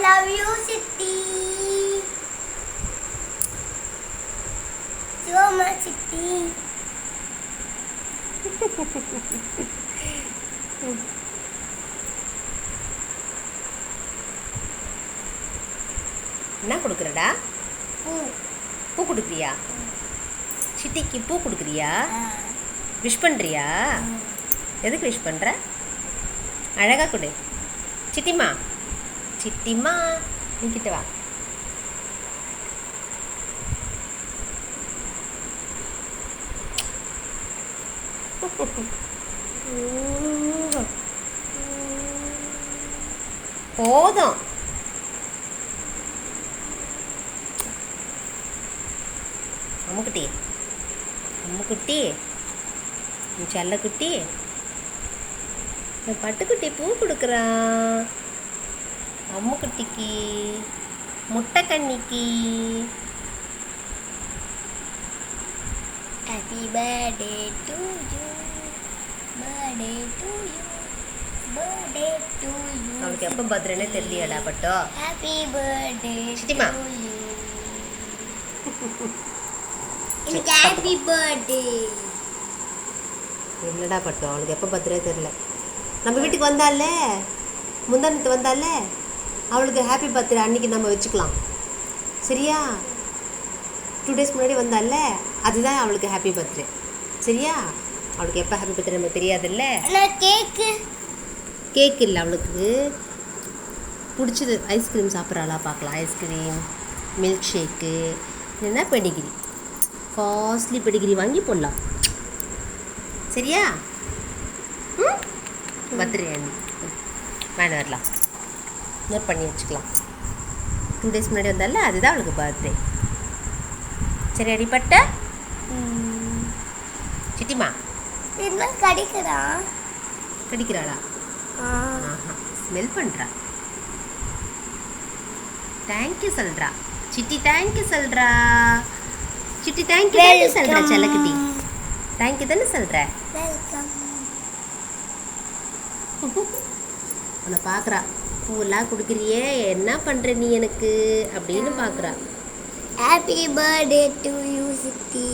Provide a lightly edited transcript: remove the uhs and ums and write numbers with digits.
love you, Sitti. So much, Sitti. என்ன கொடுக்குறடா? பூ கொடுக்குறியா? சித்திக்கு பூ கொடுக்குறியா? விஷ் பண்ணுறியா? எதுக்கு விஷ் பண்ணுற? அழகாக கொடு. சித்திம்மா சித்திம்மா நீக்கிட்ட வா. போதும். அம்முக்குட்டி அம்முக்குட்டி செல்லக்குட்டி பட்டுக்குட்டி பூ கொடுக்குறான். அம்முக்குட்டிக்கு முட்டை கண்ணிக்கு. Happy birthday to you. Birthday to you. Birthday to you. அவனுக்கு எப்போ பர்த்டேனே தெரியலையாடா பட்டோ? Happy birthday சித்திமா. to you. எனக்கு ஹாப்பி பர்த்டே. இல்லைடா பட்டோ, அவளுக்கு எப்போ பர்த்டே தெரில. நம்ம வீட்டுக்கு வந்தால முந்தானத்து வந்தால அவளுக்கு ஹாப்பி பர்த்டே அன்றைக்கி நம்ம வச்சுக்கலாம். சரியா? 2 days முன்னாடி வந்தால அதுதான் அவளுக்கு ஹாப்பி பர்த்டே. சரியா? அவளுக்கு எப்போ ஹாப்பி பர்த்டே நமக்கு தெரியாதுல்ல. கேக் இல்லை, அவளுக்கு பிடிச்சது ஐஸ்கிரீம் சாப்பிட்றாளா பார்க்கலாம். ஐஸ்கிரீம், மில்க் ஷேக்கு, இல்லைன்னா பெடிகிரி, காஸ்ட்லி பெடிகிரி வாங்கி போடலாம். சரியா? பர்த்டே வேணும் வரலாம், நோட் பண்ணி வச்சுக்கலாம். 2 days முன்னாடி வந்தால அதுதான் அவளுக்கு பர்த்டே. சரி அடிப்பட்ட சிட்டிமா என்ன கடிக்கிறா? கடிக்கிறாளா? ஸ்மெல் பண்ணுறா. தேங்க்யூ சொல்கிறா சிட்டி. தேங்க்யூ சொல்கிறா சிட்டி. தேங்க்யூ சொல்கிறா செல்லக்குட்டி. தேங்க்யூ தானே சொல்கிற? வெல்கம். உன்னை பார்க்குறா. பூவெல்லாம் கொடுக்குறியே, என்ன பண்ணுற நீ எனக்கு அப்படின்னு பார்க்குறா. Happy birthday to you, Sitti.